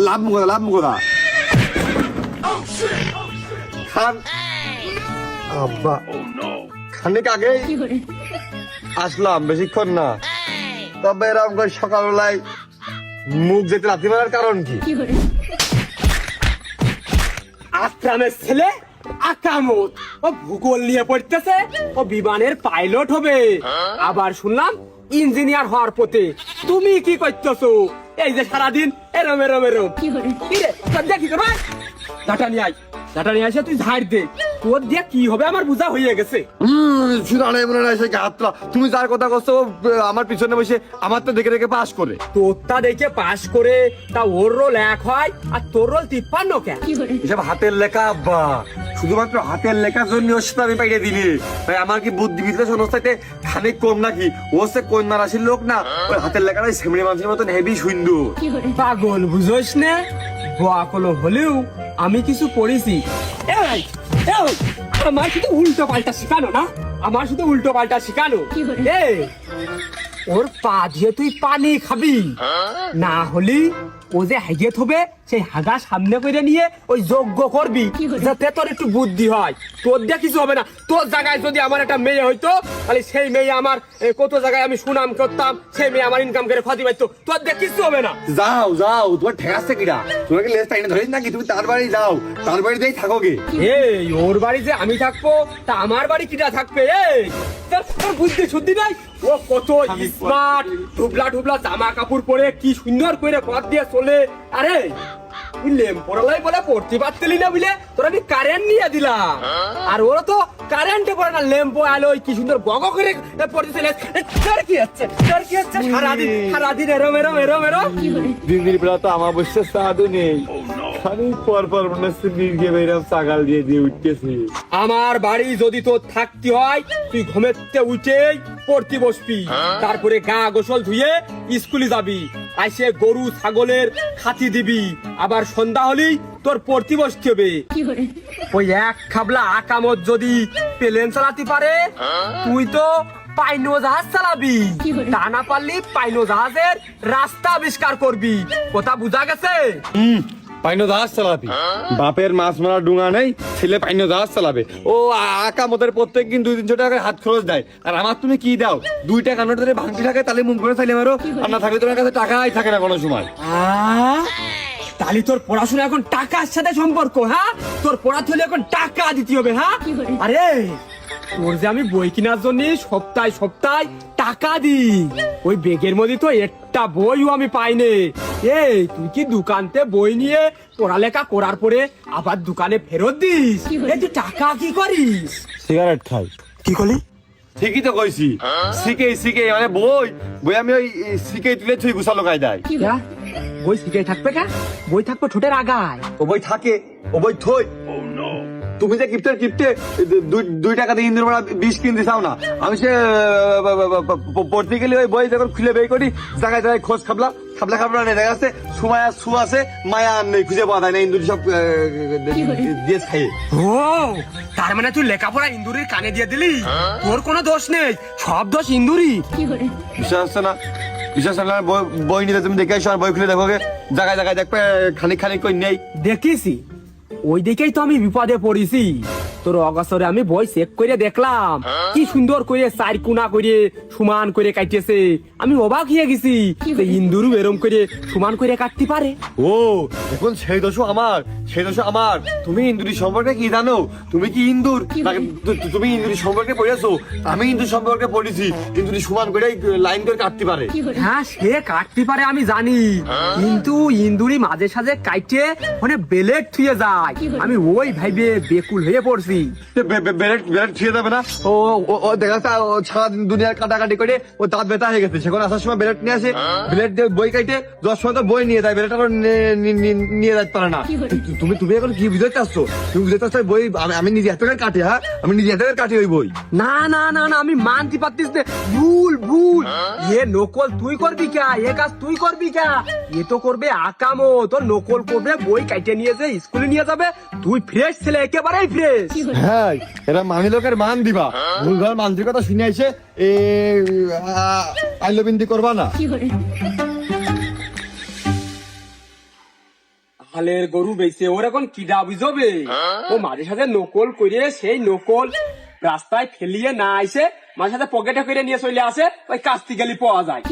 লাভ মুখা খান আব্বা খানিক আগে আসলাম, বেশিক্ষণ না। তবে এরকম করে সকালবেলায় মুখ যেতে রাতি মারার কারণ কি? আক্রামের ছেলে আকামত ও ভূগোল নিয়ে পড়তেছে, ও বিমানের পাইলট হবে। আবার শুনলাম ইঞ্জিনিয়ার হওয়ার পথে। তুমি কি করতেছো? এই যে সারাদিন এরম এরম এরম কি রে কি করবে? ডাটা নিয়ে আয়, ডাটা নিয়ে আসে তুই ঝাড় দে। তোর দিয়ে কি হবে আমার বোঝা হয়ে গেছে। তুমি যার কথা করছো আমার পিছনে বসে আমার তো দেখে দেখে পাস করে। তোরটা দেখে পাস করে তা ওর রোল 1 হয় আর তোর রোল 53 কেন? এসব হাতের লেখা আব্বা, শুধুমাত্র হাতের লেখার জন্য ওর সাথে আমি পাইয়ে দিলি। তাই আমার কি বুদ্ধি বিশ্লেষণ হচ্ছে খানিক কম নাকি? ও সে কন্যা রাশির লোক না, ওই হাতের লেখাটাই সেমনি মানুষের মতন হেভি সুন্দর। পাগল বুঝোস না, বোয়া কলম হলেও আমি কিছু পড়েছি। আমার শুধু উল্টো পাল্টা শিখানো না, আমার শুধু উল্টো পাল্টা শিখানো। ওর পা দিয়ে তুই পানি খাবি না, হলি ও যে হাগিয়ে থবে সেই হাগা সামনে করে নিয়ে ওই যজ্ঞ করবি, যাতে তোর একটু বুদ্ধি হয়। তোর দিয়ে কিছু হবে না। তোর জায়গায় যদি আমার একটা মেয়ে হইতো, তাহলে সেই মেয়ে আমার কত জায়গায় আমি সুনাম করতাম, সেই মেয়ে আমার ইনকাম করে খাওয়াতে পারতো। তোর দিয়ে কিছু হবে না। যাও যাও, তোমার ঠেকাচ্ছে কিনা? তোমাকে লেজ টাইনে ধরিস নাকি? তুমি তার বাড়ি যাও, তার বাড়িতেই থাকো গে। এই ওর বাড়ি যে আমি থাকবো, তা আমার বাড়ি কিটা থাকবে? এই তোর বুদ্ধি শুদ্ধি নাই। ও কত স্মার্ট, ঢুবলা ঢুবলা জামা কাপড় পরে কি সুন্দর করে পথ দিয়ে চলে। আরে তুই লেম্প পড়ালাই বলে পড়তে পারতেলি না বুঝলে, তোর আমি কারেন্ট নিয়ে দিলাম। আর ওরা তো কারেন্টে পড়ে না, লেম্পো আলো কি সুন্দর গগ করে পড়তে চলে। তোর কি হচ্ছে? তোর কি হচ্ছে? সারাদিন এরম এরম এরম এরম। দিনের বেলা তো আমার বসে সাধু নেই, খানিক পর পর মনে হচ্ছে নির্গে বেরাম ছাগাল দিয়ে দিয়ে উঠতেছি। আমার বাড়ি যদি তোর থাকতে হয়, তুই ঘুমেতে উঠেই পড়তে বসবি, তারপরে গা গোসল ধুয়ে স্কুলে যাবি, আইসে গরু ছাগলের খাতি দিবি, আবার সন্ধ্যা হলেই তোর পড়তে বসতে হবে। ওই এক খাবলা আকামত যদি প্লেন চালাতে পারে, তুই তো পাইনো জাহাজ চালাবি। তা না পারলি পাইনো জাহাজের রাস্তা আবিষ্কার করবি। কথা বুঝা গেছে? পাইনো জাহাজ চালাবি? বাপের মাছ মারা ডুঙা নেই, ছেলে পাইনো জাহাজ চালাবে। ও আকামতের প্রত্যেক দিন 200-300 টাকা হাত খরচ দেয়। আর আমার তুমি কি দাও? 2 টাকা নোট ধরে ভাঙতি থাকে, তাহলে মুখ করে চাইলে মারো। আর না থাকলে তোমার কাছে টাকাই থাকে না কোনো সময়। তাহলে তোর পড়াশোনা এখন টাকার সাথে সম্পর্ক? হ্যাঁ, তোর পড়াতে হলে এখন টাকা দিতে হবে। হ্যাঁ, আরে তোর যে আমি বই কেনার জন্য সপ্তাহে সপ্তাহে টাকা দি, ওই বেগের মধ্যে তো একটা বইও আমি পাইনি। এই তুই কি দোকানতে বই নিয়ে পড়ালেখা করার পরে আবার দোকানে ফেরত দিস? এই তুই টাকা কি করিস? সিগারেট খাই। কি করলি? ঠিকই তো কইছি, শিখে মানে বই বই আমি ওই শিখে তুলে থুই গুছালো গায়ে দেয়। বই শিখে থাকবে কা? বই থাকবে ঠোঁটের আগায়। ও বই থাকে, ও বই থই। তুমি যে গিফটে 2 টাকা দিয়ে ইন্দুর মারা 20 কিনতে চাও না। আমি সে পড়তে গেলে ওই বই যখন খুলে বের করি, জায়গায় জায়গায় খোঁজ খাবলা নেই, দেখা যাচ্ছে সময় আর সু আছে, মায়া আর নেই, খুঁজে পাওয়া যায় না। ইন্দুর সব দিয়ে খাইয়ে। ও তার মানে তুই লেখাপড়া ইন্দুরির কানে দিয়ে দিলি? তোর কোনো দোষ নেই, সব দোষ ইন্দুরি। বিশ্বাস হচ্ছে না? বিশ্বাস না বই নিতে তুমি দেখে আসো, আর বই খুলে দেখো জায়গায় জায়গায় দেখবে খানিক কই নেই। দেখিছি, ওই দিকেই তো আমি বিপদে পড়েছি। তোর অগাছরে আমি বই চেক করে দেখলাম, কি সুন্দর করে 4 কোনা করে সমান করে কাটিয়েছে। আমি অবাক হয়ে গেছি যে ইন্দুরু এরম করে সমান করে কাটতে পারে। ও এখন সেই দোষ আমার। তুমি ইন্দুরি সম্পর্কে কি জানো? তুমি কি ইন্দুর? তুমি ইন্দুরি সম্পর্কে পড়েছো? আমি ইন্দুর সম্পর্কে পড়েছি। ইন্দুরি সমান করে লাইন করে কাটতে পারে। হ্যাঁ, সে কাটতে পারে আমি জানি, কিন্তু ইন্দুরি মাঝে সাঝে কাটে মানে বেলেট থুয়ে যায়। আমি ওই ভাইবে বেকুল হয়ে পড়ছি। বেলেট ছুঁয়ে যাবে না? ও দেখা যাচ্ছে সারাদিন দুনিয়ার কাটাকাটি করে ও দাঁত ব্যথা হয়ে গেছে। সেখানে আসার সময় বেলেট নিয়ে আসে, বেলেট দিয়ে বই কাটে, 10 সময় তো বই নিয়ে যায়, বেলেট আবার নিয়ে যেতে পারে না। তুমি এখন কি বুঝতে চাচ্ছো? তুমি বুঝতে চাচ্ছো বই আমি নিজে হাতে কাটি? হ্যাঁ, আমি নিজে হাতে কাটি ওই বই। না না না না, আমি মানতে পারতিস না। ভুল। এ নকল তুই করবি কে? এ কাজ তুই করবি কে? এ তো করবে আকামো। তোর নকল করবে, বই কাটে নিয়ে যে স্কুলে নিয়ে যাবে। তুই ফ্রেশ ছেলে, একেবারেই ফ্রেশ। হ্যাঁ, এরা মানি লোকের মান দিবা, ভুলভাল মানসিকতা শুনে আইসে আইলবিন্দি করবা না। হালের গরু বেঁচে ওর এখন কিডা বুঝবে? ও মাঝে সাথে নকল করে সেই নকল রাস্তায় ফেলিয়ে না আইসে মাঝে সাথে পকেটে করে নিয়ে চলে আসে, ওই কাস্তি গেলি পাওয়া যায়।